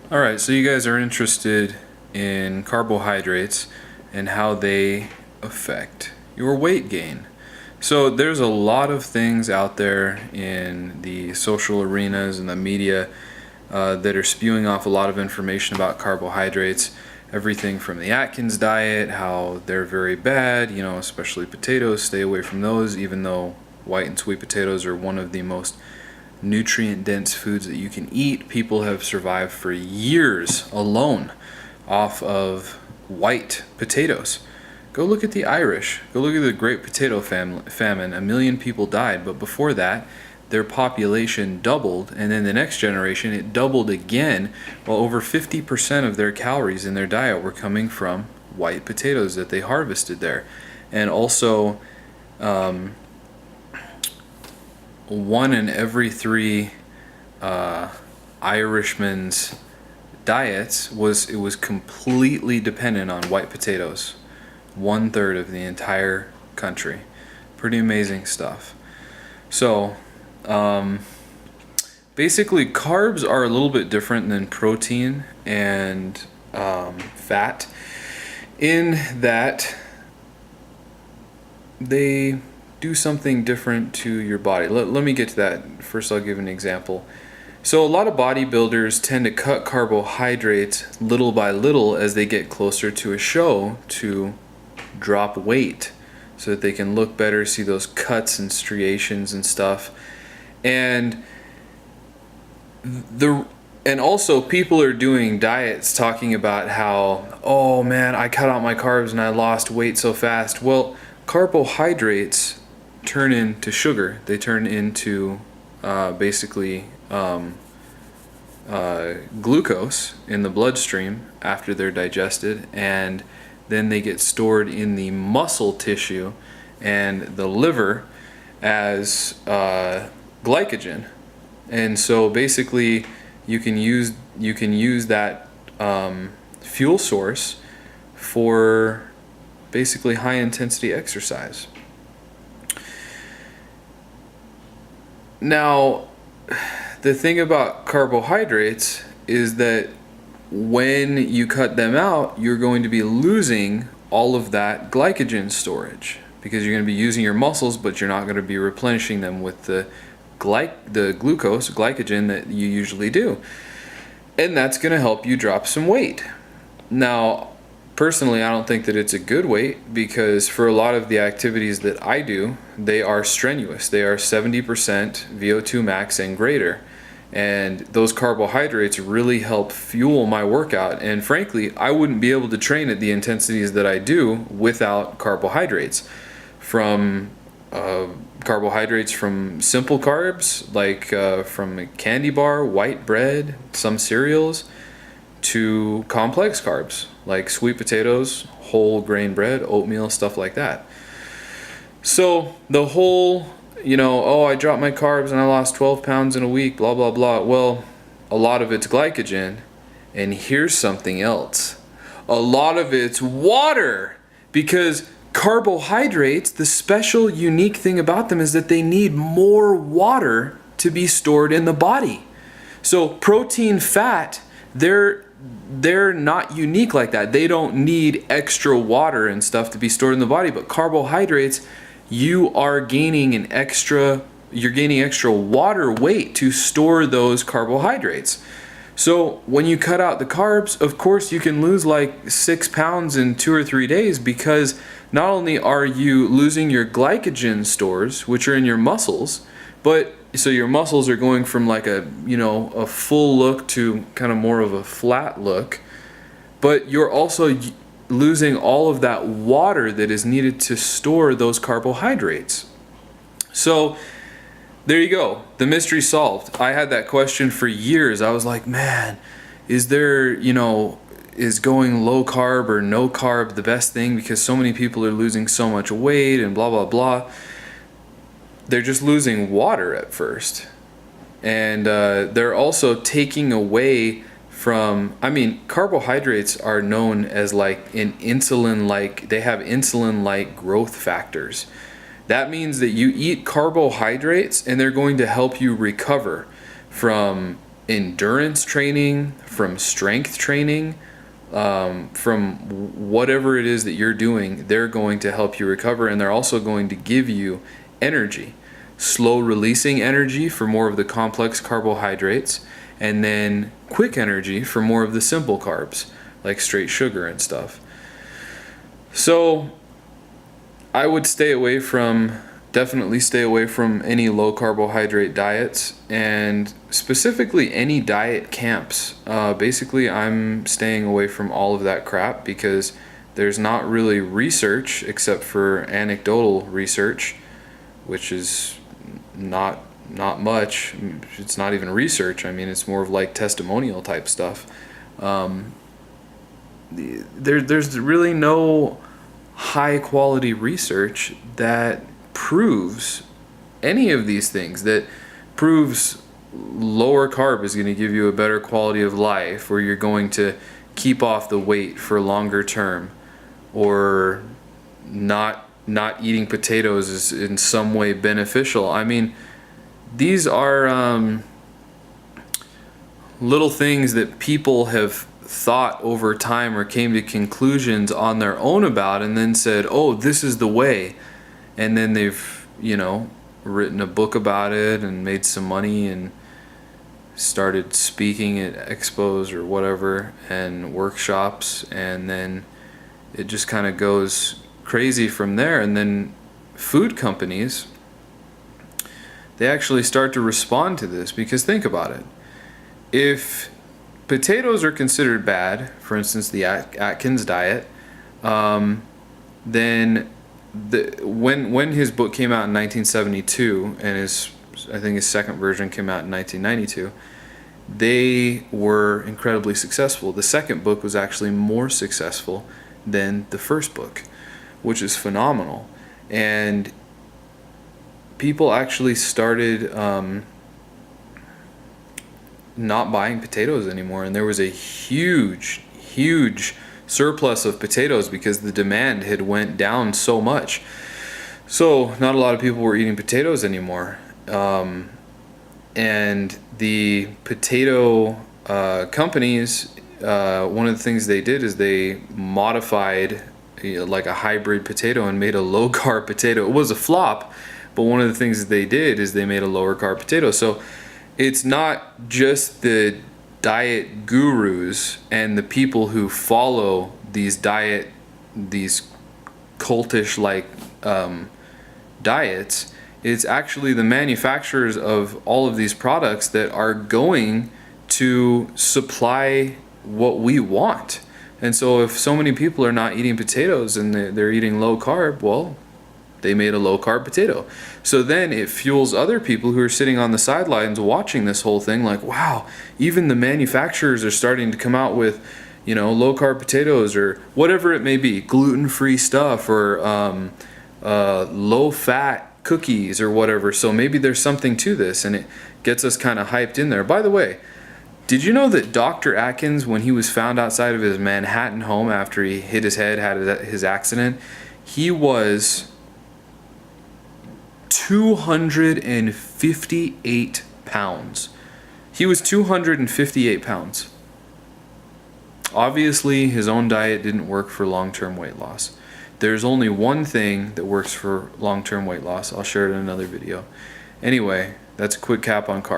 Alright, so you guys are interested in carbohydrates and how they affect your weight gain. So there's a lot of things out there in the social arenas and the media that are spewing off a lot of information about carbohydrates. Everything from the Atkins diet, how they're very bad, especially potatoes, stay away from those, even though white and sweet potatoes are one of the most nutrient dense foods that you can eat. People have survived for years alone off of white potatoes. Go look at the Irish. Go look at the Great Potato Famine. 1 million people died, but before that, their population doubled, and then the next generation, it doubled again, while over 50% of their calories in their diet were coming from white potatoes that they harvested there. And also, 1 in every 3 Irishmen's diets was completely dependent on white potatoes. 1/3 of the entire country. Pretty amazing stuff. So, basically, carbs are a little bit different than protein and fat in that they do something different to your body. Let me get to that. First, I'll give an example. So a lot of bodybuilders tend to cut carbohydrates little by little as they get closer to a show to drop weight so that they can look better, see those cuts and striations and stuff. And also people are doing diets talking about how, oh man, I cut out my carbs and I lost weight so fast. Well, carbohydrates turn into sugar. They turn into basically glucose in the bloodstream after they're digested, and then they get stored in the muscle tissue and the liver as glycogen. And so basically you can use that fuel source for basically high intensity exercise. Now, the thing about carbohydrates is that when you cut them out, you're going to be losing all of that glycogen storage because you're going to be using your muscles, but you're not going to be replenishing them with the glycogen that you usually do. And that's going to help you drop some weight. Now, personally, I don't think that it's a good weight because for a lot of the activities that I do, they are strenuous. They are 70% VO2 max and greater. And those carbohydrates really help fuel my workout. And frankly, I wouldn't be able to train at the intensities that I do without carbohydrates. From carbohydrates from simple carbs, like from a candy bar, white bread, some cereals, to complex carbs, like sweet potatoes, whole grain bread, oatmeal, stuff like that. So the whole, oh, I dropped my carbs and I lost 12 pounds in a week, blah, blah, blah. Well, a lot of it's glycogen. And here's something else. A lot of it's water. Because carbohydrates, the special, unique thing about them is that they need more water to be stored in the body. So protein, fat, they're not unique like that. They don't need extra water and stuff to be stored in the body. But carbohydrates, you're gaining extra water weight to store those carbohydrates. So when you cut out the carbs, of course you can lose like 6 pounds in 2 or 3 days, because not only are you losing your glycogen stores, which are in your muscles, but so your muscles are going from like a full look to kind of more of a flat look, but you're also losing all of that water that is needed to store those carbohydrates. So there you go. The mystery solved. I had that question for years. I was like, man, is there, is going low carb or no carb the best thing? Because so many people are losing so much weight and blah, blah, blah. They're just losing water at first. And they're also taking away from, carbohydrates are known as like they have insulin-like growth factors. That means that you eat carbohydrates and they're going to help you recover from endurance training, from strength training, from whatever it is that you're doing, they're going to help you recover, and they're also going to give you energy, slow releasing energy for more of the complex carbohydrates, and then quick energy for more of the simple carbs, like straight sugar and stuff. So I would definitely stay away from any low carbohydrate diets, and specifically any diet camps. Basically, I'm staying away from all of that crap because there's not really research except for anecdotal research, which is not much. It's not even research. I mean, it's more of like testimonial type stuff. There's really no high quality research that proves any of these things, that proves lower carb is going to give you a better quality of life, or you're going to keep off the weight for longer term, or not eating potatoes is in some way beneficial. I mean, these are little things that people have thought over time or came to conclusions on their own about, and then said, oh, this is the way. And then they've, written a book about it and made some money and started speaking at expos or whatever and workshops, and then it just kind of goes crazy from there. And then food companies, they actually start to respond to this, because think about it. If potatoes are considered bad, for instance, the Atkins diet, then when his book came out in 1972, and I think his second version came out in 1992, they were incredibly successful. The second book was actually more successful than the first book, which is phenomenal. And people actually started not buying potatoes anymore, and there was a huge surplus of potatoes because the demand had went down so much. So not a lot of people were eating potatoes anymore. And the potato companies, one of the things they did is they modified like a hybrid potato and made a low carb potato. It was a flop, but one of the things that they did is they made a lower carb potato. So it's not just the diet gurus and the people who follow these cultish like diets. It's actually the manufacturers of all of these products that are going to supply what we want. And so if so many people are not eating potatoes and they're eating low carb, well, they made a low carb potato. So then it fuels other people who are sitting on the sidelines watching this whole thing like, wow, even the manufacturers are starting to come out with, low carb potatoes or whatever it may be, gluten-free stuff, or low fat cookies or whatever. So maybe there's something to this, and it gets us kind of hyped in there. By the way, did you know that Dr. Atkins, when he was found outside of his Manhattan home after he hit his head, had his accident, he was 258 pounds. He was 258 pounds. Obviously, his own diet didn't work for long-term weight loss. There's only one thing that works for long-term weight loss. I'll share it in another video. Anyway, that's a quick cap on carbs.